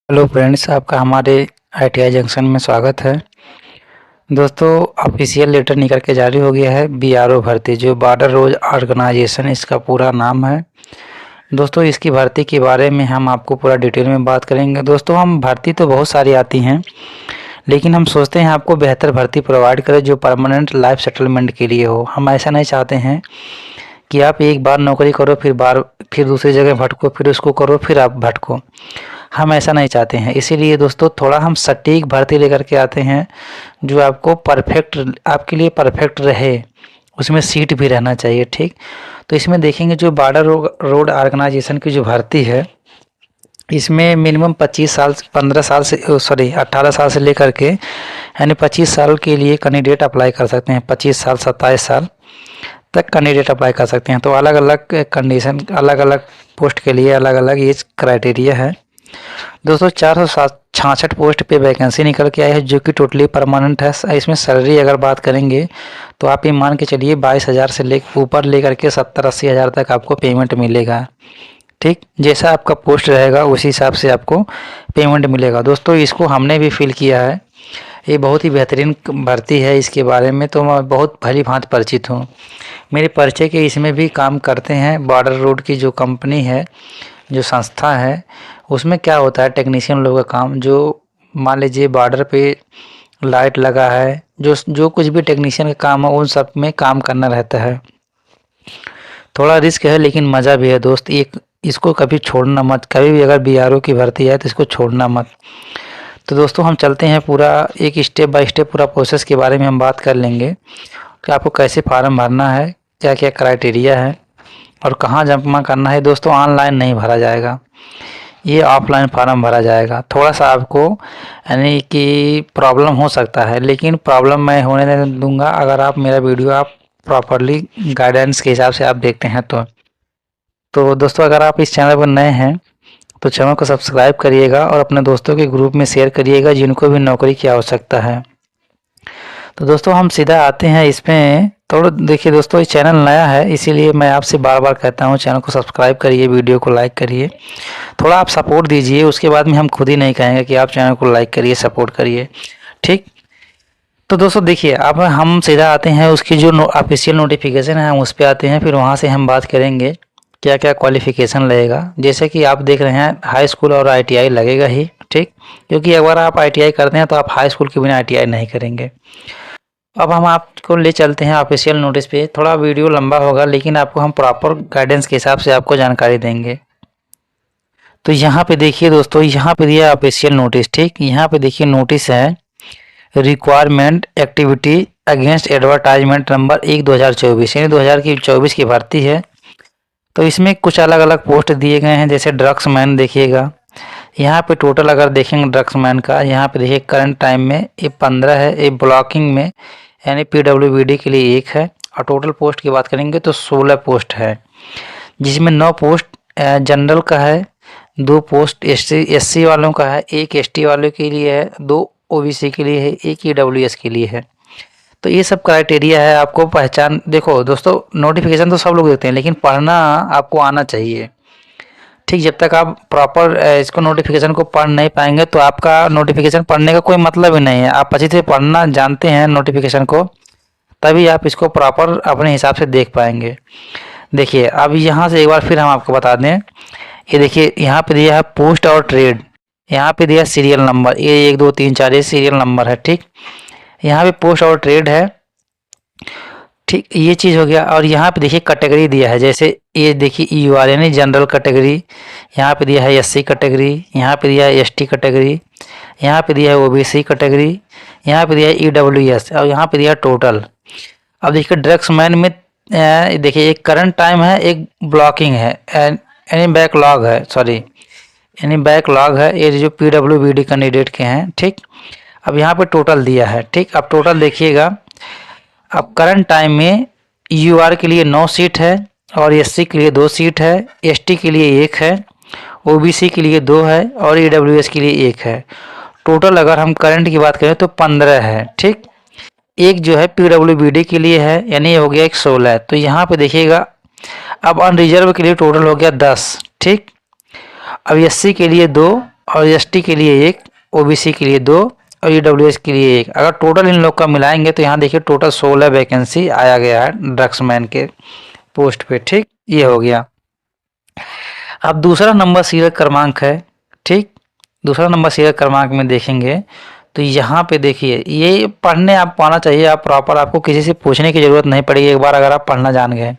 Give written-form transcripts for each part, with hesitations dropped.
Hello friends, आपका हमारे ITI junction में स्वागत है। दोस्तों, ऑफिशियल लेटर निकल के जारी हो गया है बीआरओ भर्ती, जो बॉर्डर रोड ऑर्गेनाइजेशन इसका पूरा नाम है। दोस्तों, इसकी भर्ती के बारे में हम आपको पूरा डिटेल में बात करेंगे। दोस्तों, हम भर्ती तो बहुत सारी आती हैं, लेकिन हम सोचते हैं आपको बेहतर भर्ती प्रोवाइड करें जो परमानेंट लाइफ सेटलमेंट के लिए हो। हम ऐसा नहीं चाहते हैं कि आप एक बार नौकरी करो फिर दूसरी जगह भटको, फिर उसको करो फिर आप भटको। हम ऐसा नहीं चाहते हैं। इसीलिए दोस्तों, थोड़ा हम सटीक भर्ती लेकर के आते हैं जो आपको आपके लिए परफेक्ट रहे, उसमें सीट भी रहना चाहिए। ठीक, तो इसमें देखेंगे जो बॉर्डर रोड ऑर्गेनाइजेशन की जो भर्ती है, इसमें मिनिमम 18 साल से लेकर के यानी 25 साल के लिए कैंडिडेट अप्लाई कर सकते हैं। 25 साल 27 साल तक कैंडिडेट अप्लाई कर सकते हैं। तो अलग अलग कंडीशन, अलग अलग पोस्ट के लिए अलग अलग एज क्राइटेरिया है। दोस्तों, 466 पोस्ट पे वैकेंसी निकल के आई है जो कि टोटली परमानेंट है। इसमें सैलरी अगर बात करेंगे तो आप ये मान के चलिए 22,000 से ऊपर लेकर के 70-80 हज़ार तक आपको पेमेंट मिलेगा। ठीक, जैसा आपका पोस्ट रहेगा उसी हिसाब से आपको पेमेंट मिलेगा। दोस्तों, इसको हमने भी फील किया है, ये बहुत ही बेहतरीन भर्ती है। इसके बारे में तो मैं बहुत भली भांति परिचित हूँ। मेरे परिचय के इसमें भी काम करते हैं। बॉर्डर रोड की जो कंपनी है, जो संस्था है, उसमें क्या होता है टेक्नीशियन लोगों का काम, जो मान लीजिए बॉर्डर पे लाइट लगा है, जो कुछ भी टेक्नीशियन का काम है उन सब में काम करना रहता है। थोड़ा रिस्क है लेकिन मज़ा भी है दोस्त। इसको कभी छोड़ना मत, कभी भी अगर बीआरओ की भर्ती है तो इसको छोड़ना मत। तो दोस्तों, हम चलते हैं पूरा एक स्टेप बाय स्टेप पूरा प्रोसेस के बारे में हम बात कर लेंगे कि आपको कैसे फार्म भरना है, क्या क्या क्राइटेरिया है और कहाँ जमा करना है। दोस्तों, ऑनलाइन नहीं भरा जाएगा, ये ऑफलाइन फार्म भरा जाएगा। थोड़ा सा आपको यानी कि प्रॉब्लम हो सकता है, लेकिन प्रॉब्लम मैं होने नहीं दूंगा अगर आप मेरा वीडियो आप प्रॉपरली गाइडेंस के हिसाब से आप देखते हैं तो दोस्तों, अगर आप इस चैनल पर नए हैं तो चैनल को सब्सक्राइब करिएगा और अपने दोस्तों के ग्रुप में शेयर करिएगा जिनको भी नौकरी की आवश्यकता है। तो दोस्तों, हम सीधा आते हैं इसमें। थोड़ा देखिए दोस्तों, ये चैनल नया है, इसीलिए मैं आपसे बार बार कहता हूँ चैनल को सब्सक्राइब करिए, वीडियो को लाइक करिए, थोड़ा आप सपोर्ट दीजिए। उसके बाद में हम खुद ही नहीं कहेंगे कि आप चैनल को लाइक करिए, सपोर्ट करिए। ठीक, तो दोस्तों देखिए, अब हम सीधा आते हैं उसकी जो ऑफिशियल नोटिफिकेशन है, हम उस पर आते हैं। फिर वहाँ से हम बात करेंगे क्या क्या क्वालिफिकेशन लगेगा। जैसे कि आप देख रहे हैं हाई स्कूल और आईटीआई लगेगा ही। ठीक, क्योंकि अगर आप आईटीआई करते हैं तो आप हाई स्कूल के बिना आईटीआई नहीं करेंगे। अब हम आपको ले चलते हैं ऑफिशियल नोटिस पे। थोड़ा वीडियो लंबा होगा लेकिन आपको हम प्रॉपर गाइडेंस के हिसाब से आपको जानकारी देंगे। तो यहाँ पे देखिए दोस्तों, यहाँ पे दिया ऑफिशियल नोटिस। ठीक, यहाँ पे देखिए नोटिस है requirement activity against advertisement number 1/2024, यानी 2024 की भर्ती है। तो इसमें कुछ अलग अलग पोस्ट दिए गए हैं, जैसे ड्रग्स मैन देखिएगा। यहाँ पे टोटल अगर देखेंगे ड्रग्स मैन का, यहाँ पे देखिए करंट टाइम में ये 15 है, ये ब्लॉकिंग में यानी पीडब्ल्यूबीडी के लिए 1 है। और टोटल पोस्ट की बात करेंगे तो 16 पोस्ट है, जिसमें 9 पोस्ट जनरल का है, 2 पोस्ट एससी वालों का है, 1 एसटी वालों के लिए है, 2 ओबीसी के लिए है, 1 ईडब्ल्यूएस के लिए है। तो ये सब क्राइटेरिया है, आपको पहचान। देखो दोस्तों, नोटिफिकेशन तो सब लोग देते हैं लेकिन पढ़ना आपको आना चाहिए। ठीक, जब तक आप प्रॉपर इसको नोटिफिकेशन को पढ़ नहीं पाएंगे तो आपका नोटिफिकेशन पढ़ने का कोई मतलब ही नहीं है। आप अच्छी से पढ़ना जानते हैं नोटिफिकेशन को, तभी आप इसको प्रॉपर अपने हिसाब से देख पाएंगे। देखिए, अब यहाँ से एक बार फिर हम आपको बता दें, ये देखिए यहाँ पे दिया है पोस्ट और ट्रेड, यहाँ पे दिया सीरियल नंबर, ये 1 2 3 4 ये सीरियल नंबर है। ठीक, यहाँ पे पोस्ट और ट्रेड है। ठीक, ये चीज़ हो गया। और यहाँ पे देखिए कैटेगरी दिया है, जैसे ये देखिए ईयूआर यानी जनरल कैटेगरी, यहाँ पे दिया है एससी कैटेगरी, यहाँ पे दिया है एसटी कैटेगरी, यहाँ पे दिया है ओबीसी कैटेगरी, यहाँ पे दिया है ईडब्ल्यूएस और यहाँ पे दिया है टोटल। अब देखिए ड्रग्स मैन में देखिए एक करंट टाइम है, एक ब्लॉकिंग है यानी बैकलॉग है, सॉरी यानी बैकलॉग है, ये जो पीडब्ल्यूबीडी कैंडिडेट के हैं। ठीक, अब यहाँ पे टोटल दिया है। ठीक, अब टोटल देखिएगा। अब करंट टाइम में यूआर के लिए 9 सीट है और एससी के लिए 2 सीट है, एसटी के लिए 1 है, ओबीसी के लिए 2 है और ईडब्ल्यूएस के लिए 1 है। टोटल अगर हम करंट की बात करें तो 15 है। ठीक, एक जो है पीडब्ल्यूबीडी के लिए है, यानी ये हो गया एक 16 है। तो यहाँ पे देखिएगा, अब अनरिजर्व के लिए टोटल हो गया 10। ठीक, अब एससी के लिए 2 और एसटी के लिए 1, ओबीसी के लिए 2 और ईडब्ल्यूएस के लिए 1। अगर टोटल इन लोग का मिलाएंगे तो यहाँ देखिए टोटल 16 वैकेंसी आया गया है ड्रग्समैन के पोस्ट पे। ठीक, ये हो गया। अब दूसरा नंबर सीरियल क्रमांक है। ठीक, दूसरा नंबर सीरियल क्रमांक में देखेंगे तो यहाँ पे देखिए ये पढ़ने आप पाना चाहिए, आप प्रॉपर, आपको किसी से पूछने की ज़रूरत नहीं पड़ेगी एक बार अगर आप पढ़ना जान गए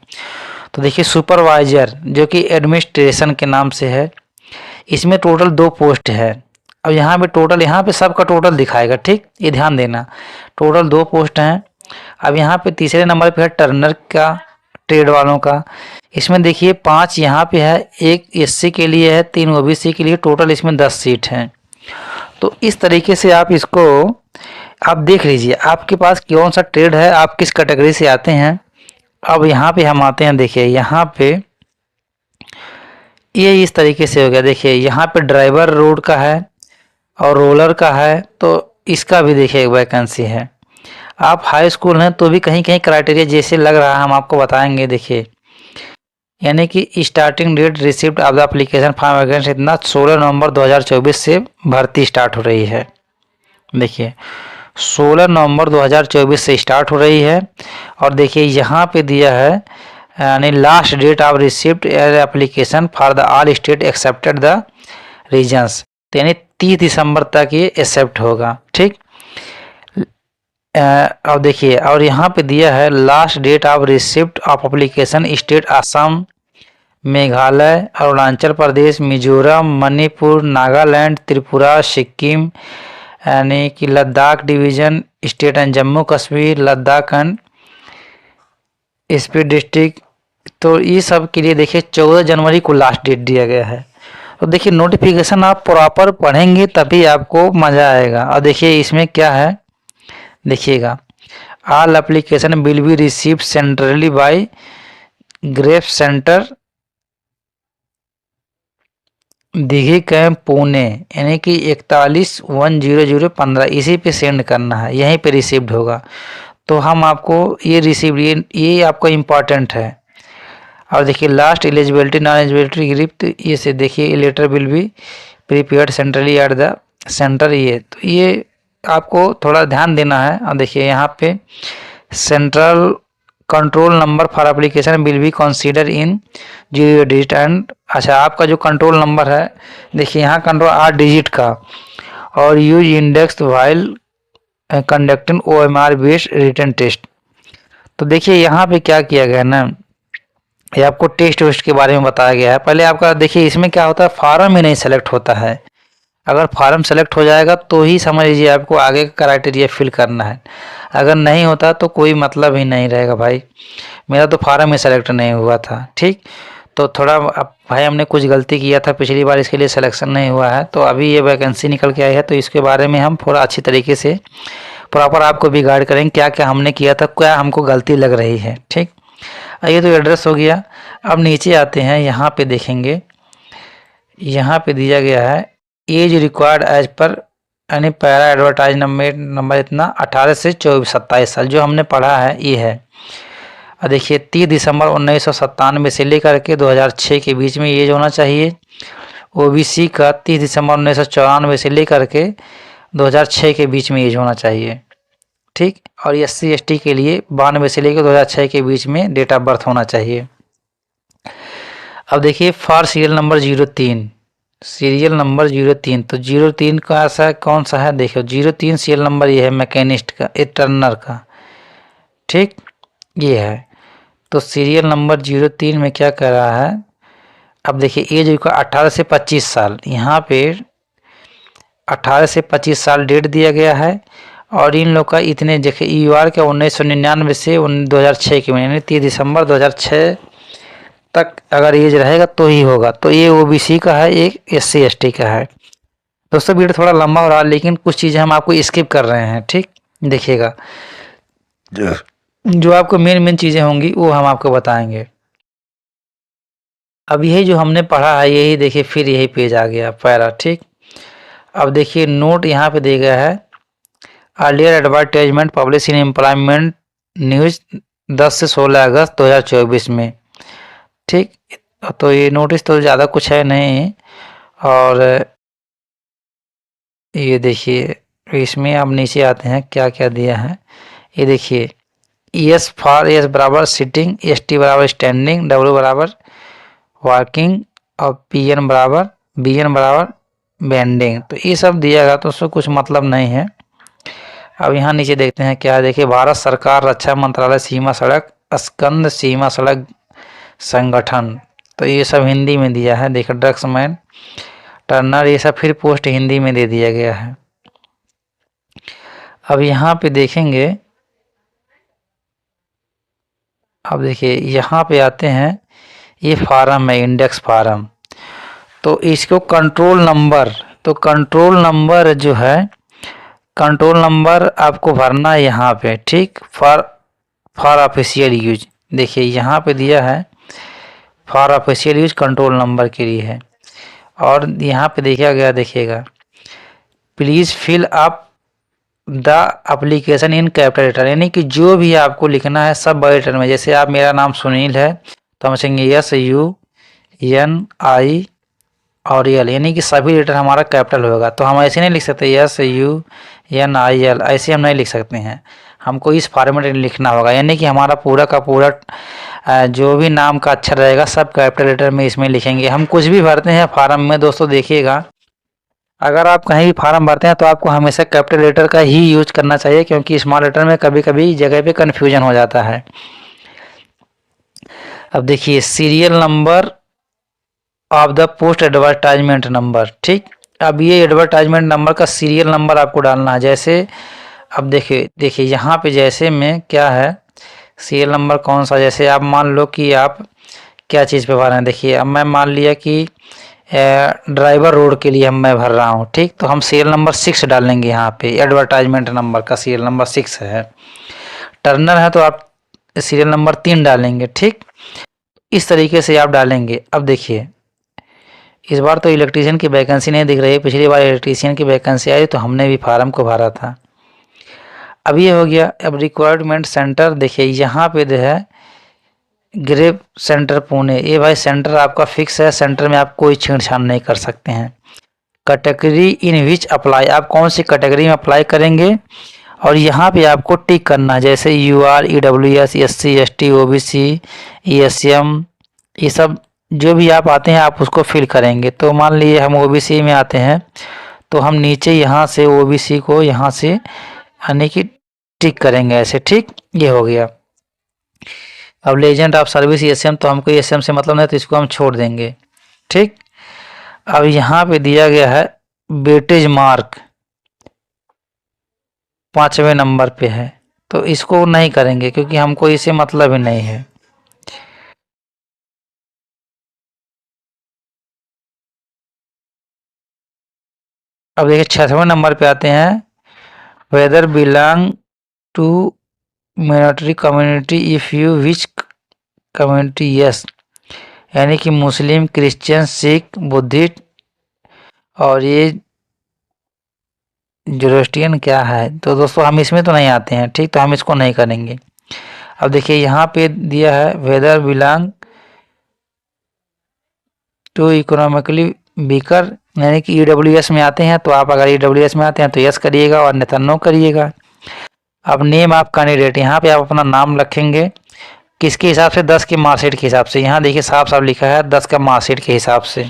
तो। देखिए सुपरवाइजर जो कि एडमिनिस्ट्रेशन के नाम से है, इसमें टोटल 2 पोस्ट है। अब यहाँ पे टोटल, यहाँ पे सबका टोटल दिखाएगा। ठीक, ये ध्यान देना, टोटल 2 पोस्ट हैं। अब यहाँ पे तीसरे नंबर पे है टर्नर का, ट्रेड वालों का। इसमें देखिए 5 यहाँ पे है, 1 एससी के लिए है, 3 ओबीसी के लिए, टोटल इसमें 10 सीट हैं। तो इस तरीके से आप इसको आप देख लीजिए आपके पास कौन सा ट्रेड है, आप किस कैटेगरी से आते हैं। अब यहाँ पे हम आते हैं, देखिए यहाँ पे ये इस तरीके से हो गया। देखिए यहाँ पे ड्राइवर रोड का है और रोलर का है, तो इसका भी देखिए वैकेंसी है। आप हाई स्कूल हैं तो भी कहीं कहीं क्राइटेरिया जैसे लग रहा है हम आपको बताएंगे। देखिए यानी कि starting date receipt of the application form vacancy इतना 16 नवंबर 2024 से भर्ती स्टार्ट हो रही है। देखिए 16 नवंबर 2024 से स्टार्ट हो रही है। और देखिए यहाँ पे दिया है यानी last date of receipt application for the all state accepted the regions, यानी 30 दिसंबर तक ये एक्सेप्ट होगा। ठीक, अब देखिए और यहाँ पे दिया है last date of receipt of application state Assam, Meghalaya, Arunachal Pradesh, Mizoram, Manipur, Nagaland, Tripura, Sikkim, यानी कि Ladakh division state and Jammu Kashmir, Ladakh and speed district. तो ये सब के लिए देखिए 14 जनवरी को लास्ट डेट दिया गया है। तो देखिए नोटिफिकेशन आप प्रॉपर पढ़ेंगे तभी आपको मज़ा आएगा। और देखिए इसमें क्या है, देखिएगा all application will be received centrally by GREF centre Dighi camp Pune, यानी कि 411015 इसी पे सेंड करना है, यहीं पे रिसीव्ड होगा। तो हम आपको ये रिसीव ये आपका इम्पॉर्टेंट है। और देखिए last eligibility non eligibility grip, तो ये से देखिए letter will be prepared centrally at the centre. ये तो ये आपको थोड़ा ध्यान देना है। और देखिए यहाँ पे central control number for application will B consider in 0 digit and, अच्छा आपका जो कंट्रोल नंबर है देखिए यहाँ कंट्रोल 8 डिजिट का, और use index while conducting OMR based written test. तो देखिए यहाँ पे क्या किया गया ना, ये आपको टेस्ट वेस्ट के बारे में बताया गया है। पहले आपका देखिए इसमें क्या होता है, फार्म ही नहीं सेलेक्ट होता है। अगर फार्म सेलेक्ट हो जाएगा तो ही समझ लीजिए आपको आगे का क्राइटेरिया फिल करना है, अगर नहीं होता तो कोई मतलब ही नहीं रहेगा भाई। मेरा तो फार्म ही सेलेक्ट नहीं हुआ था। ठीक, तो थोड़ा अब भाई हमने कुछ गलती किया था पिछली बार, इसके लिए सिलेक्शन नहीं हुआ है। तो अभी ये वैकेंसी निकल के आई है तो इसके बारे में हम थोड़ा अच्छी तरीके से प्रॉपर आपको भी गाइड करेंगे क्या क्या हमने किया था, क्या हमको गलती लग रही है। ठीक, ये तो एड्रेस हो गया। अब नीचे आते हैं, यहाँ पे देखेंगे, यहाँ पे दिया गया है एज रिक्वायर्ड एज पर, यानी पैरा एडवर्टाइज नंबर इतना 18 से 27 साल जो हमने पढ़ा है ये है। और देखिए 30 दिसंबर 1997 से लेकर के 2006 के बीच में एज होना चाहिए। ओबीसी का 30 दिसंबर 1994 से लेकर के 2006 के बीच में एज होना चाहिए। ठीक, और SC ST के लिए 92 से लेकर 2006 के बीच में डेट ऑफ बर्थ होना चाहिए। अब देखिए for serial number 03, serial number 03, तो 03 का ऐसा कौन सा है, देखो 03 सीरियल नंबर ये है मैकेनिस्ट का, टर्नर का। ठीक, ये है। तो सीरियल नंबर 03 में क्या कर रहा है, अब देखिए एज का 18 से 25 साल, यहाँ पे 18 से 25 साल डेट दिया गया है। और इन लोग का इतने देखिए UR का 1999 से 2006 के में, यानी 30 दिसंबर 2006 तक अगर एज रहेगा तो ही होगा। तो ये OBC का है, एक SC ST का है। दोस्तों वीडियो थोड़ा लंबा हो रहा है लेकिन कुछ चीज़ें हम आपको स्किप कर रहे हैं। ठीक, देखिएगा जो आपको मेन चीज़ें होंगी वो हम आपको बताएंगे। अब यही जो हमने पढ़ा है यही देखिए फिर यही पेज आ गया पैरा। ठीक, अब देखिए नोट यहाँ पे दिया गया है, earlier advertisement publish in employment news 10 से 16 अगस्त 2024 में। ठीक, तो ये नोटिस तो ज़्यादा कुछ है नहीं, और ये देखिए, इसमें अब नीचे आते हैं क्या क्या दिया है। ये देखिए, एस फॉर एस बराबर सिटिंग, एस टी बराबर स्टैंडिंग, डब्ल्यू बराबर वॉकिंग और पी एन बराबर बेंडिंग। तो ये सब दिया गया तो उससे कुछ मतलब नहीं है। अब यहाँ नीचे देखते हैं क्या है। देखिए, भारत सरकार रक्षा मंत्रालय सीमा सड़क स्कंद सीमा सड़क संगठन, तो ये सब हिंदी में दिया है। देखिए, ड्रग्समैन टर्नर, ये सब फिर पोस्ट हिंदी में दे दिया गया है। अब यहाँ पे देखेंगे, अब देखिए यहाँ पे आते हैं, ये फार्म है इंडेक्स फार्म, तो इसको कंट्रोल नंबर, तो कंट्रोल नंबर जो है, कंट्रोल नंबर आपको भरना है यहाँ पे, ठीक, फॉर ऑफिशियल यूज। देखिए यहाँ पे दिया है for official use control number के लिए है। और यहाँ पे देखा गया, देखिएगा, please fill up the application in capital letter, यानी कि जो भी आपको लिखना है सब बड़े लेटर में। जैसे आप, मेरा नाम सुनील है तो हम लिखेंगे SUNI और एल, यानी कि सभी लेटर हमारा कैपिटल होगा। तो हम ऐसे नहीं लिख सकते SUNIL, ऐसे हम नहीं लिख सकते हैं, हमको इस फॉर्मेट में लिखना होगा। यानी कि हमारा पूरा का पूरा जो भी नाम का अक्षर रहेगा सब कैपिटल लेटर में इसमें लिखेंगे। हम कुछ भी भरते हैं फार्म में दोस्तों, देखिएगा, अगर आप कहीं भी फार्म भरते हैं तो आपको हमेशा कैपिटल लेटर का ही यूज करना चाहिए, क्योंकि स्मॉल लेटर में कभी कभी जगह पे कन्फ्यूजन हो जाता है। अब देखिए, serial number of the post advertisement number, ठीक। अब ये एडवर्टाइजमेंट नंबर का सीरियल नंबर आपको डालना है। जैसे अब देखिए यहाँ पे जैसे में क्या है, सीरियल नंबर कौन सा, जैसे आप मान लो कि आप क्या चीज़ पे भर रहे हैं। देखिए, अब मैं मान लिया कि ड्राइवर रोड के लिए मैं भर रहा हूँ, ठीक, तो हम सीरियल नंबर 6 डालेंगे। यहाँ पे एडवर्टाइजमेंट नंबर का सीरियल नंबर 6 है। टर्नर है तो आप सीरियल नंबर 3 डालेंगे, ठीक, इस तरीके से आप डालेंगे। अब देखिए, इस बार तो इलेक्ट्रीशियन की वैकेंसी नहीं दिख रही है, पिछली बार इलेक्ट्रीशियन की वैकेंसी आई तो हमने भी फार्म को भरा था। अब ये हो गया। अब रिक्वायरमेंट सेंटर, देखिए यहाँ पे जो है ग्रेप सेंटर पुणे, ये भाई सेंटर आपका फिक्स है, सेंटर में आप कोई छेड़छाड़ नहीं कर सकते हैं। कैटेगरी इन विच अप्लाई, आप कौन सी कैटेगरी में अप्लाई करेंगे और यहाँ पे आपको टिक करना है। जैसे UR, EWS, SC, ST, OBC, ESM, ये सब जो भी आप आते हैं आप उसको फिल करेंगे। तो मान लीजिए हम OBC में आते हैं तो हम नीचे यहाँ से OBC को यहाँ से यानी कि टिक करेंगे ऐसे, ठीक, ये हो गया। अब लेजेंड ऑफ सर्विस ESM, तो हमको ESM से मतलब नहीं तो इसको हम छोड़ देंगे, ठीक। अब यहाँ पे दिया गया है वेटेज मार्क 5वें नंबर पे है, तो इसको नहीं करेंगे क्योंकि हमको इसे मतलब ही नहीं है। अब देखिए 6वें नंबर पे आते हैं, whether belong to minority community if you which community, yes, यानी कि मुस्लिम, क्रिश्चियन, सिख, बुद्धिस्ट और ये जोरोस्ट्रियन क्या है। तो दोस्तों हम इसमें तो नहीं आते हैं, ठीक, तो हम इसको नहीं करेंगे। अब देखिए यहाँ पे दिया है whether belong to economically weaker, यानी कि EWS में आते हैं तो आप अगर EWS में आते हैं तो यस करिएगा और अन्यथा नो करिएगा। अब नेम ऑफ कैंडिडेट, यहाँ पे आप अपना नाम रखेंगे किसके हिसाब से, 10 के मार्कशीट के हिसाब से। यहाँ देखिए साफ साफ लिखा है 10 का मार्कशीट के हिसाब से।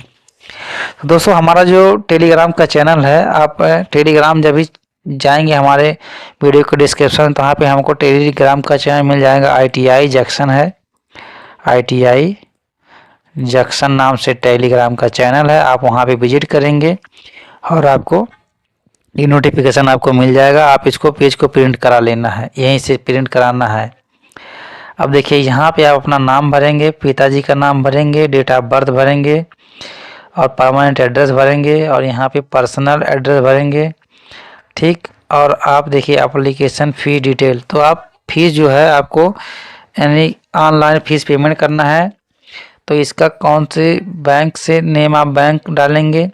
तो दोस्तों हमारा जो टेलीग्राम का चैनल है, आप टेलीग्राम जब भी जाएंगे हमारे वीडियो के डिस्क्रिप्शन, तो वहाँ पे हमको टेलीग्राम का चैनल मिल जाएगा। ITI जंक्शन है, ITI जंक्शन नाम से टेलीग्राम का चैनल है, आप वहाँ पे विजिट करेंगे और आपको ये नोटिफिकेशन आपको मिल जाएगा। आप इसको पेज को प्रिंट करा लेना है, यहीं से प्रिंट कराना है। अब देखिए यहाँ पे आप अपना नाम भरेंगे, पिताजी का नाम भरेंगे, डेट ऑफ बर्थ भरेंगे और परमानेंट एड्रेस भरेंगे और यहाँ पे पर्सनल एड्रेस भरेंगे, ठीक। और आप देखिए एप्लीकेशन फ़ी डिटेल, तो आप फीस जो है आपको यानी ऑनलाइन फ़ीस पेमेंट करना है। तो इसका कौन से बैंक से, नेम आप बैंक डालेंगे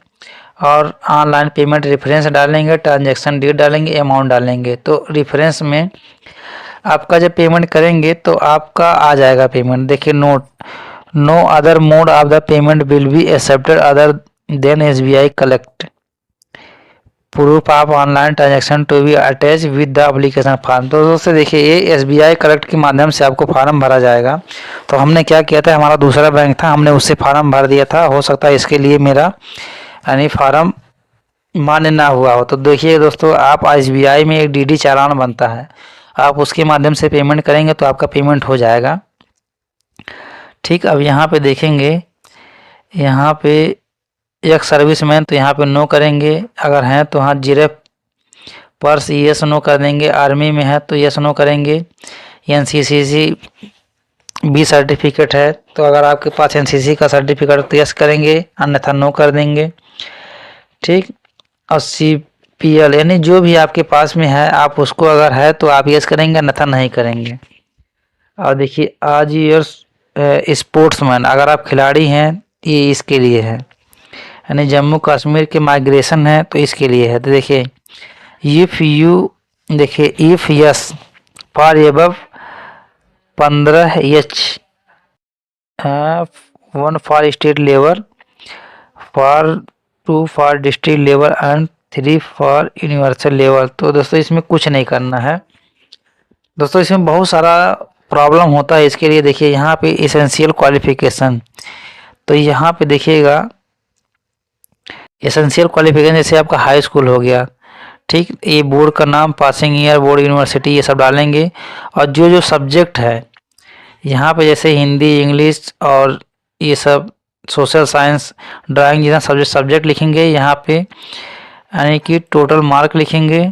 और ऑनलाइन पेमेंट रेफरेंस डालेंगे, ट्रांजैक्शन डेट डालेंगे, अमाउंट डालेंगे। तो रेफरेंस में आपका जब पेमेंट करेंगे तो आपका आ जाएगा पेमेंट। देखिए note, no other mode of the payment will be accepted other than SBI collect proof of online transaction to be attach with the application form. तो दोस्तों देखिए, ये SBI कलेक्ट के माध्यम से आपको फार्म भरा जाएगा। तो हमने क्या किया था, हमारा दूसरा बैंक था, हमने उससे फार्म भर दिया था। हो सकता है इसके लिए मेरा यानी फार्म मान्य ना हुआ हो। तो देखिए दोस्तों, आप SBI में एक DD चालान बनता है, आप उसके माध्यम से पेमेंट करेंगे तो आपका पेमेंट हो जाएगा। ठीक, अब यहाँ पे देखेंगे, यहाँ पे एक सर्विसमैन, तो यहाँ पे नो करेंगे, अगर हैं तो हाँ जीरो पर्स यस नो कर देंगे, आर्मी में है तो यस नो करेंगे। NCCC B सर्टिफिकेट है तो अगर आपके पास NCC का सर्टिफिकेट तो यस करेंगे, अन्यथा नो कर देंगे। ठीक, और CPL यानी जो भी आपके पास में है आप उसको अगर है तो आप यस करेंगे, अन्यथा नहीं करेंगे। और देखिए, आज योर स्पोर्ट्समैन, अगर आप खिलाड़ी हैं ये इसके लिए है, यानी जम्मू कश्मीर के माइग्रेशन है तो इसके लिए है। तो देखिए, इफ़ यू, देखिए if yes for above 15H, 1 for state level, 2 for district level and 3 for universal level. तो दोस्तों इसमें कुछ नहीं करना है दोस्तों, इसमें बहुत सारा प्रॉब्लम होता है। इसके लिए देखिए यहाँ पे एसेंशियल क्वालिफिकेशन, तो यहाँ पे देखिएगा एसेंशियल क्वालिफिकेशन जैसे आपका हाई स्कूल हो गया। ठीक, ये बोर्ड का नाम, पासिंग ईयर, बोर्ड, यूनिवर्सिटी, ये सब डालेंगे। और जो जो सब्जेक्ट है यहाँ पे जैसे हिंदी, इंग्लिश और ये सब, सोशल साइंस, ड्राइंग, जितना सब्जेक्ट लिखेंगे यहाँ पे, यानी कि टोटल मार्क लिखेंगे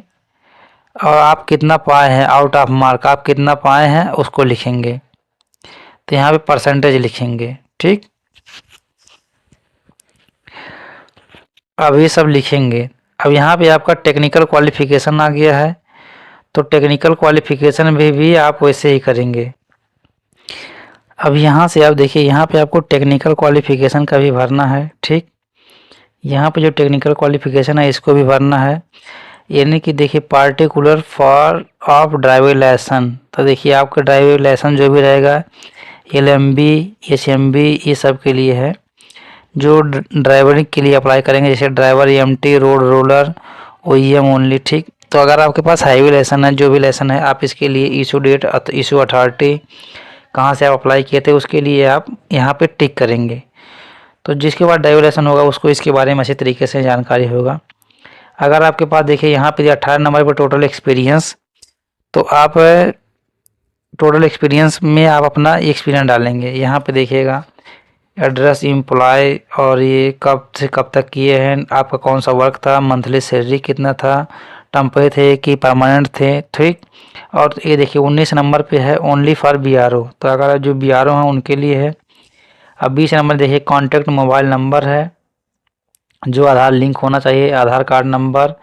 और आप कितना पाए हैं, आउट ऑफ मार्क आप कितना पाए हैं उसको लिखेंगे। तो यहाँ पे परसेंटेज लिखेंगे। ठीक, अब ये सब लिखेंगे। अब यहाँ पे आपका टेक्निकल क्वालिफिकेशन आ गया है, तो टेक्निकल क्वालिफिकेशन में भी आप वैसे ही करेंगे। अब यहाँ से आप देखिए, यहाँ पे आपको टेक्निकल क्वालिफिकेशन का भी भरना है। ठीक, यहाँ पे जो टेक्निकल क्वालिफिकेशन है इसको भी भरना है, यानी कि देखिए particular for of driving licence. तो देखिए आपका ड्राइविंग लाइसेंस जो भी रहेगा, LMB, HMB, ये सब के लिए है, जो ड्राइवरिंग के लिए अप्लाई करेंगे, जैसे driver, EMT, road roller, OEM only. ठीक, तो अगर आपके पास हाईवे लाइसेंस है, जो भी लाइसेंस है, आप इसके लिए इशू डेट, इशू अथॉरिटी, कहाँ से आप अप्लाई किए थे उसके लिए आप यहाँ पे टिक करेंगे। तो जिसके बाद ड्राइविंग लाइसेंस होगा उसको इसके बारे में अच्छी तरीके से जानकारी होगा। अगर आपके पास देखिए यहाँ पे 18 नंबर पर टोटल एक्सपीरियंस, तो आप टोटल एक्सपीरियंस में आप अपना एक्सपीरियंस डालेंगे। यहाँ पे देखिएगा एड्रेस, एम्प्लॉय, और ये कब से कब तक किए हैं, आपका कौन सा वर्क था, मंथली सैलरी कितना था, टेम्परेरी थे कि परमानेंट थे। ठीक, और ये देखिए 19 नंबर पे है ओनली फॉर BRO, तो अगर जो BRO हैं उनके लिए है। अब 20 नंबर देखिए कॉन्टैक्ट मोबाइल नंबर है, जो आधार लिंक होना चाहिए, आधार कार्ड नंबर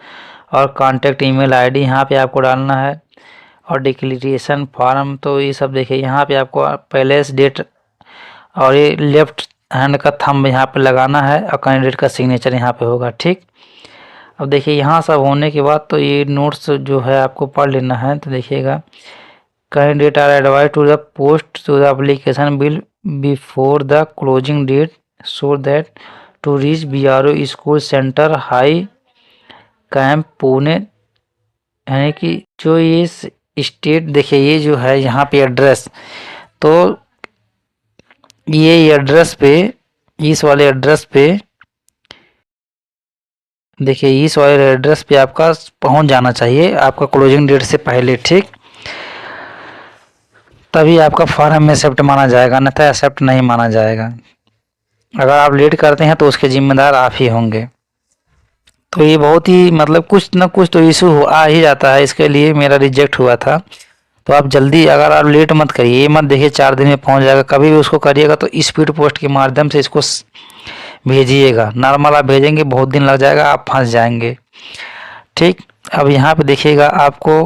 और कॉन्टैक्ट ईमेल ID यहाँ पे आपको डालना है। और डिक्लेरेशन फॉर्म, तो ये सब देखिए यहाँ पे आपको पैलेस डेट और ये लेफ्ट हैंड का थंब यहाँ पे लगाना है और कैंडिडेट का सिग्नेचर यहाँ पे होगा। ठीक, अब देखिए यहाँ सब होने के बाद तो ये नोट्स जो है आपको पढ़ लेना है। तो देखिएगा, candidate are advise to the post to the application well before the closing date so that to reach BRO school centre high camp Pune, यानी कि जो ये स्टेट, देखिए ये जो है यहाँ पे एड्रेस, तो ये एड्रेस पे, इस वाले एड्रेस पे देखिए, इस वाले एड्रेस पे आपका पहुंच जाना चाहिए आपका क्लोजिंग डेट से पहले। ठीक, तभी आपका फॉर्म में एक्सेप्ट माना जाएगा, अन्यथा एक्सेप्ट नहीं माना जाएगा। अगर आप लेट करते हैं तो उसके जिम्मेदार आप ही होंगे। तो ये बहुत ही मतलब कुछ ना कुछ तो इशू आ ही जाता है, इसके लिए मेरा रिजेक्ट हुआ था। तो आप जल्दी, अगर आप लेट मत करिए, ये मत देखिए 4 दिन में पहुंच जाएगा, कभी भी उसको करिएगा तो स्पीड पोस्ट के माध्यम से इसको भेजिएगा। नॉर्मल आप भेजेंगे बहुत दिन लग जाएगा, आप फंस जाएंगे। ठीक, अब यहाँ पे देखिएगा आपको,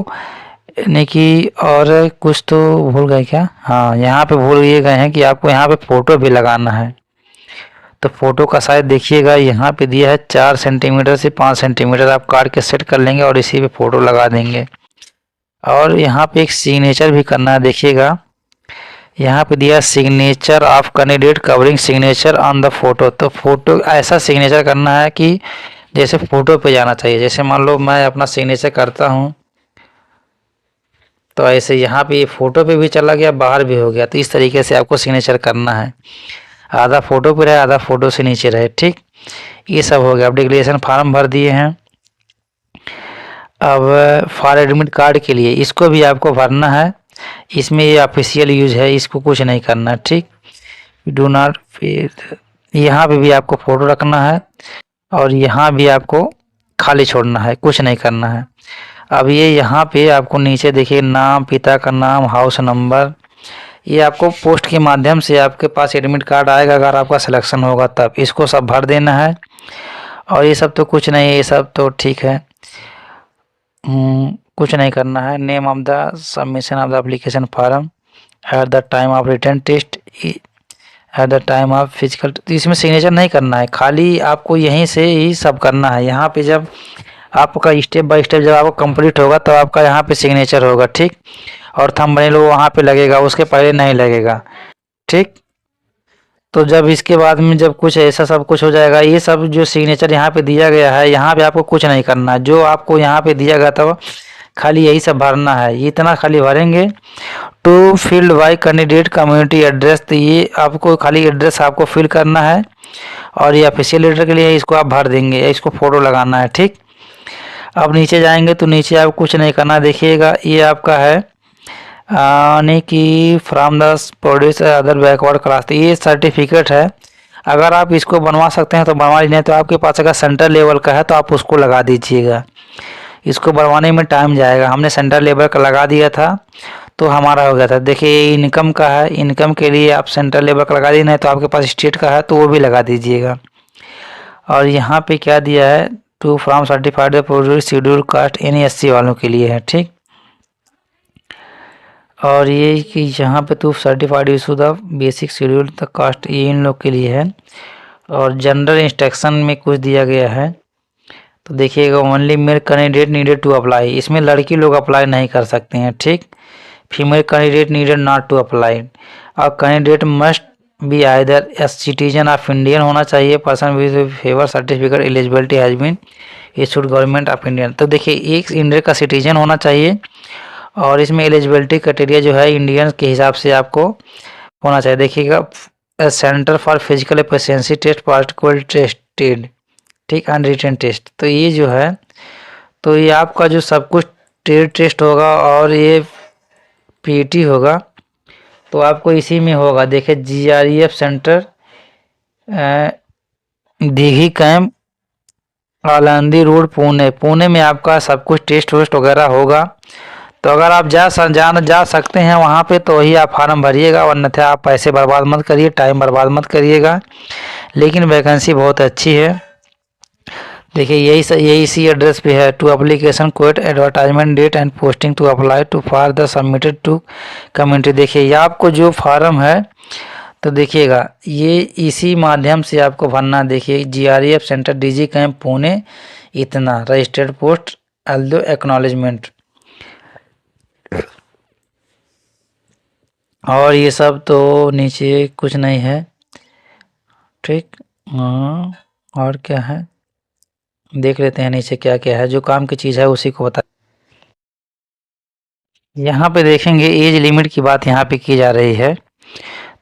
यानी कि और कुछ तो भूल गए क्या, हाँ यहाँ पे भूल ये गए हैं कि आपको यहाँ पे फ़ोटो भी लगाना है। तो फ़ोटो का साइज देखिएगा यहाँ पे दिया है 4 सेंटीमीटर से 5 सेंटीमीटर, आप काट के सेट कर लेंगे और इसी पे फ़ोटो लगा देंगे। और यहाँ पे एक सिग्नेचर भी करना है। देखिएगा यहाँ पे दिया signature of candidate covering signature on the photo, तो फोटो ऐसा सिग्नेचर करना है कि जैसे फ़ोटो पे जाना चाहिए, जैसे मान लो मैं अपना सिग्नेचर करता हूँ तो ऐसे यहाँ पे फ़ोटो पे भी चला गया, बाहर भी हो गया। तो इस तरीके से आपको सिग्नेचर करना है, आधा फ़ोटो पे रहे, आधा फ़ोटो से नीचे रहे। ठीक, ये सब हो गया। अब डिक्लेरेशन फार्म भर दिए हैं। अब फॉर एडमिट कार्ड के लिए इसको भी आपको भरना है। इसमें ये ऑफिशियल यूज है, इसको कुछ नहीं करना। ठीक, डू नॉट फिर यहाँ पे भी आपको फ़ोटो रखना है और यहाँ भी आपको खाली छोड़ना है, कुछ नहीं करना है। अब ये यहाँ पे आपको नीचे देखिए नाम, पिता का नाम, हाउस नंबर, ये आपको पोस्ट के माध्यम से आपके पास एडमिट कार्ड आएगा अगर आपका सिलेक्शन होगा तब। इसको सब भर देना है और ये सब तो कुछ नहीं है, ये सब तो ठीक है। कुछ नहीं करना है। Name of the submission of the application form at the time of return test at the time of physical, इसमें सिग्नेचर नहीं करना है, खाली आपको यहीं से ही सब करना है। यहाँ पे जब आपका स्टेप बाय स्टेप जब आपको कंप्लीट होगा तो आपका यहाँ पे सिग्नेचर होगा। ठीक, और थंबनेल वो वहाँ पे लगेगा, उसके पहले नहीं लगेगा। ठीक, तो जब इसके बाद में जब कुछ ऐसा सब कुछ हो जाएगा, ये सब जो सिग्नेचर यहाँ पे दिया गया है, यहाँ पे आपको कुछ नहीं करना है। जो आपको यहाँ पे दिया गया था खाली यही सब भरना है, ये इतना खाली भरेंगे। To field by candidate community address, तो ये आपको खाली एड्रेस आपको फिल करना है और ये ऑफिशियल लेटर के लिए इसको आप भर देंगे, इसको फ़ोटो लगाना है। ठीक, अब नीचे जाएंगे तो नीचे आप कुछ नहीं करना। देखिएगा ये आपका है यानी कि from the produce other backward class, ये सर्टिफिकेट है। अगर आप इसको बनवा सकते हैं तो बनवा लीजिए, तो आपके पास अगर सेंटर लेवल का है तो आप उसको लगा दीजिएगा। इसको बनवाने में टाइम जाएगा। हमने सेंटर लेवल का लगा दिया था तो हमारा हो गया था। देखिए ये इनकम का है, इनकम के लिए आप सेंटर लेवल का लगा दीजिए, नहीं तो आपके पास स्टेट का है तो वो भी लगा दीजिएगा। और यहाँ पे क्या दिया है, to from certified produce schedule caste NSC वालों के लिए है। ठीक, और ये कि यहाँ पे to certified issue the basic schedule the caste, ये इन लोग के लिए है। और जनरल इंस्ट्रक्शन में कुछ दिया गया है तो देखिएगा, only male candidate needed to apply, इसमें लड़की लोग अप्लाई नहीं कर सकते हैं। ठीक, female candidate needed not to apply. और candidate must be either a citizen of Indian होना चाहिए, person with favour certificate eligibility has been issued government of Indian. तो देखिए एक इंडिया का सिटीजन होना चाहिए और इसमें एलिजिबिलिटी क्राइटेरिया जो है इंडियन के हिसाब से आपको होना चाहिए। देखिएगा centre for physical efficiency test particular tested, ठीक, एंड रिटन टेस्ट। तो ये जो है तो ये आपका जो सब कुछ ट्रेड टेस्ट होगा और ये PET होगा तो आपको इसी में होगा। देखिए GREF सेंटर दीघी कैंप आलंदी रोड पुणे में आपका सब कुछ टेस्ट वेस्ट वगैरह होगा। तो अगर आप जा सकते हैं वहाँ पे तो ही आप फार्म भरिएगा, अन्यथा आप पैसे बर्बाद मत करिए, टाइम बर्बाद मत करिएगा। लेकिन वैकेंसी बहुत अच्छी है। देखिए यही इसी एड्रेस पे है। To application quote advertisement date and posting to apply to for the submitted to community. देखिए ये आपको जो फार्म है तो देखिएगा ये इसी माध्यम से आपको भरना। देखिए GREF centre DG camp Pune, इतना रजिस्टर्ड पोस्ट एल्दो एक्नॉलेजमेंट, और ये सब तो नीचे कुछ नहीं है। ठीक, हाँ, और क्या है देख लेते हैं नीचे क्या क्या है। जो काम की चीज़ है उसी को बता। यहाँ पे देखेंगे एज लिमिट की बात यहाँ पे की जा रही है।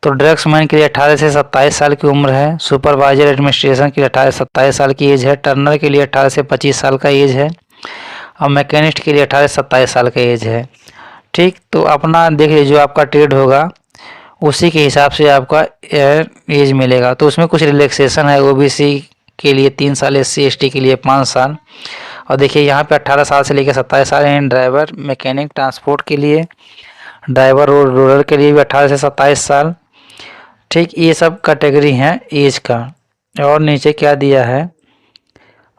तो ड्रग्समैन के लिए 18 से 27 साल की उम्र है। सुपरवाइजर एडमिनिस्ट्रेशन के लिए 18 से 27 साल की एज है। टर्नर के लिए 18 से 25 साल का एज है और मैकेनिस्ट के लिए 18 से 27 साल का एज है। ठीक, तो अपना देख लीजिए जो आपका ट्रेड होगा उसी के हिसाब से आपका एज मिलेगा। तो उसमें कुछ रिलैक्सेशन है। OBC के लिए 3 साल, SC ST के लिए 5 साल। और देखिए यहाँ पे 18 साल से लेकर 27 साल हैं। ड्राइवर, मैकेनिक, ट्रांसपोर्ट के लिए, ड्राइवर और रोलर के लिए भी 18 से 27 साल। ठीक, ये सब कैटेगरी हैं एज का। और नीचे क्या दिया है,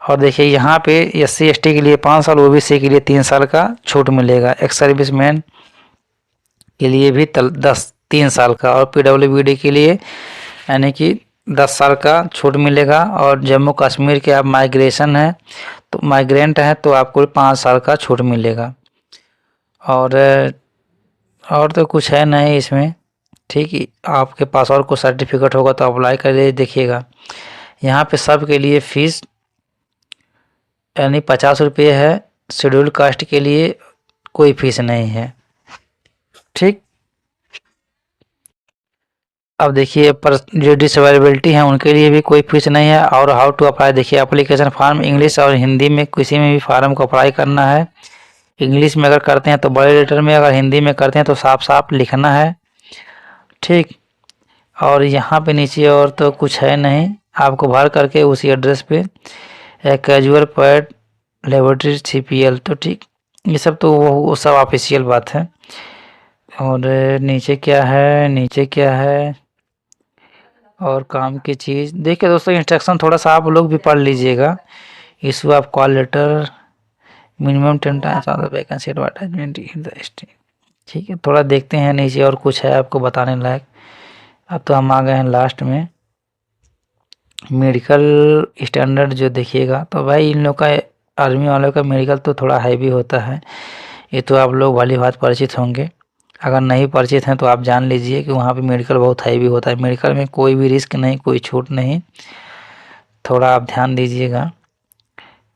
और देखिए यहाँ पे SC ST के लिए 5 साल, OBC के लिए 3 साल का छूट मिलेगा। एक्स सर्विसमैन के लिए भी 3 साल का, और PWD के लिए यानी कि 10 साल का छूट मिलेगा। और जम्मू कश्मीर के आप माइग्रेशन है तो माइग्रेंट हैं तो आपको 5 साल का छूट मिलेगा। और तो कुछ है नहीं इसमें। ठीक, आपके पास और कुछ सर्टिफिकेट होगा तो अप्लाई कर देखिएगा। यहाँ पे सब के लिए फीस यानी 50 रुपये है। शेड्यूल कास्ट के लिए कोई फीस नहीं है। ठीक, अब देखिए पर जो डिसेबिलिटी है उनके लिए भी कोई फीस नहीं है। और हाउ टू अप्लाई, देखिए एप्लीकेशन फॉर्म इंग्लिश और हिंदी में किसी में भी फार्म को अप्लाई करना है। इंग्लिश में अगर करते हैं तो बड़े लेटर में, अगर हिंदी में करते हैं तो साफ साफ लिखना है। ठीक, और यहाँ पे नीचे और तो कुछ है नहीं, आपको भर करके उसी एड्रेस पे कैजुअल पैड लेबोरेटरी CPL। तो ठीक, ये सब तो वो सब ऑफिशियल बात है। और नीचे क्या है, नीचे क्या है, और काम की चीज़ देखिए दोस्तों, इंस्ट्रक्शन थोड़ा सा आप लोग भी पढ़ लीजिएगा। Issue of call letter, minimum 10 times of the vacancy advertisement in the state. ठीक है, थोड़ा देखते हैं नीचे और कुछ है आपको बताने लायक। अब तो हम आ गए हैं लास्ट में, मेडिकल स्टैंडर्ड जो देखिएगा तो भाई इन लोग का, आर्मी वालों का मेडिकल तो थोड़ा हैवी होता है। ये तो आप लोग भली बात परिचित होंगे। अगर नहीं परिचित हैं तो आप जान लीजिए कि वहाँ पे मेडिकल बहुत हैवी होता है। मेडिकल में कोई भी रिस्क नहीं, कोई छूट नहीं, थोड़ा आप ध्यान दीजिएगा।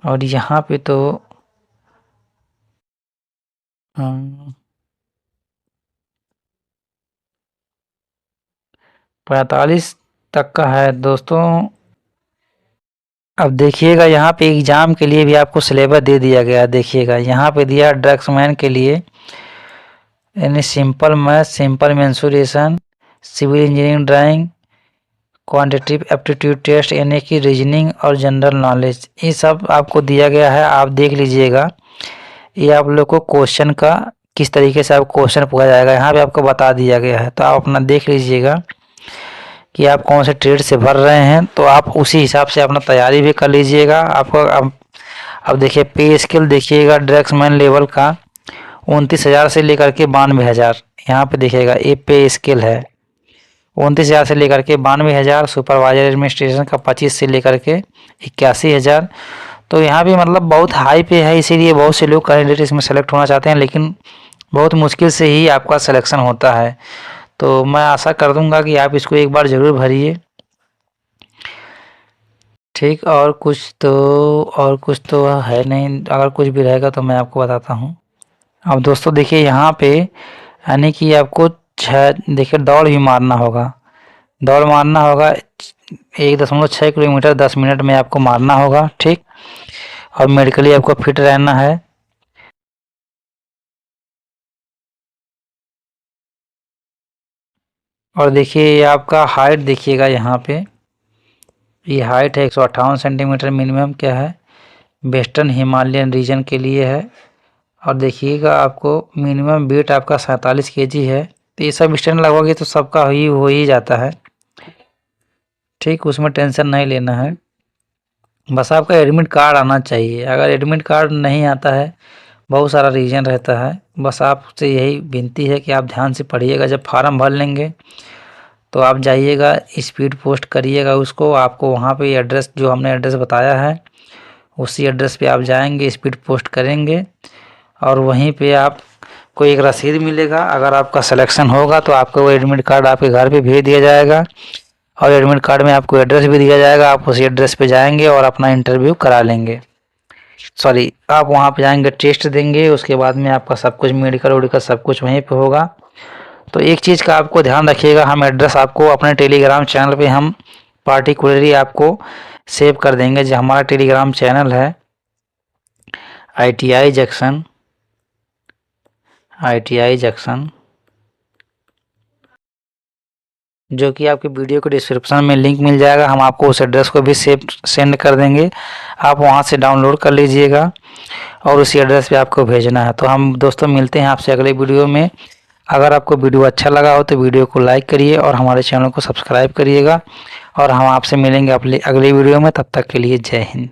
और यहाँ पे तो 45 तक का है दोस्तों। अब देखिएगा यहाँ पे एग्जाम के लिए भी आपको सिलेबस दे दिया गया। देखिएगा यहाँ पे दिया ड्रग्समैन के लिए, यानी simple math, simple mensuration, civil engineering drawing, quantitative aptitude test यानी कि रीजनिंग और जनरल नॉलेज, ये सब आपको दिया गया है। आप देख लीजिएगा, ये आप लोग को क्वेश्चन का किस तरीके से आपको क्वेश्चन पूछा जाएगा यहाँ पे आपको बता दिया गया है। तो आप अपना देख लीजिएगा कि आप कौन से ट्रेड से भर रहे हैं, तो आप उसी हिसाब से अपना तैयारी भी कर लीजिएगा। आपको अब देखिए पे स्केल देखिएगा ड्रग्समैन लेवल का 29,000 से लेकर के 92,000, यहाँ पे देखिएगा ये पे स्केल है। 29,000 से लेकर के 92,000, सुपरवाइजर एडमिनिस्ट्रेशन का 25 से लेकर के 81,000। तो यहाँ पे मतलब बहुत हाई पे है, इसीलिए बहुत से लोग कैंडिडेट इसमें सेलेक्ट होना चाहते हैं, लेकिन बहुत मुश्किल से ही आपका सिलेक्शन होता है। तो मैं आशा कर दूंगा कि आप इसको एक बार ज़रूर भरिए। ठीक, और कुछ तो है नहीं, अगर कुछ भी रहेगा तो मैं आपको बताता हूँ। अब दोस्तों देखिए यहाँ पे, यानी कि आपको देखिए दौड़ भी मारना होगा। दौड़ मारना होगा 1.6 किलोमीटर 10 मिनट में आपको मारना होगा। ठीक, और मेडिकली आपको फिट रहना है। और देखिए ये आपका हाइट देखिएगा यहाँ पे, ये हाइट है 158 सेंटीमीटर मिनिमम क्या है, वेस्टर्न हिमालयन रीजन के लिए है। और देखिएगा आपको मिनिमम वेट आपका 47 kg है। तो ये सब स्टैंड लगवाइए तो सबका हो ही जाता है। ठीक, उसमें टेंशन नहीं लेना है, बस आपका एडमिट कार्ड आना चाहिए। अगर एडमिट कार्ड नहीं आता है, बहुत सारा रीजन रहता है। बस आपसे यही विनती है कि आप ध्यान से पढ़िएगा। जब फार्म भर लेंगे तो आप जाइएगा, स्पीड पोस्ट करिएगा उसको। आपको वहाँ पे एड्रेस जो हमने एड्रेस बताया है उसी एड्रेस पे आप जाएंगे, स्पीड पोस्ट करेंगे, और वहीं पे आपको एक रसीद मिलेगा। अगर आपका सिलेक्शन होगा तो आपको वो एडमिट कार्ड आपके घर पे भेज दिया जाएगा, और एडमिट कार्ड में आपको एड्रेस भी दिया जाएगा। आप उसी एड्रेस पे जाएंगे और अपना इंटरव्यू करा लेंगे। सॉरी, आप वहाँ पे जाएंगे, टेस्ट देंगे, उसके बाद में आपका सब कुछ मेडिकल वेडिकल सब कुछ वहीं पे होगा। तो एक चीज़ का आपको ध्यान रखिएगा, हम एड्रेस आपको अपने टेलीग्राम चैनल पे हम पार्टिकुलरली आपको सेव कर देंगे। जो हमारा टेलीग्राम चैनल है ITI जंक्शन, जो कि आपके वीडियो के डिस्क्रिप्शन में लिंक मिल जाएगा। हम आपको उस एड्रेस को भी सेंड कर देंगे, आप वहां से डाउनलोड कर लीजिएगा और उसी एड्रेस पे आपको भेजना है। तो हम दोस्तों मिलते हैं आपसे अगले वीडियो में। अगर आपको वीडियो अच्छा लगा हो तो वीडियो को लाइक करिए और हमारे चैनल को सब्सक्राइब करिएगा, और हम आपसे मिलेंगे अगली वीडियो में। तब तक के लिए जय हिंद।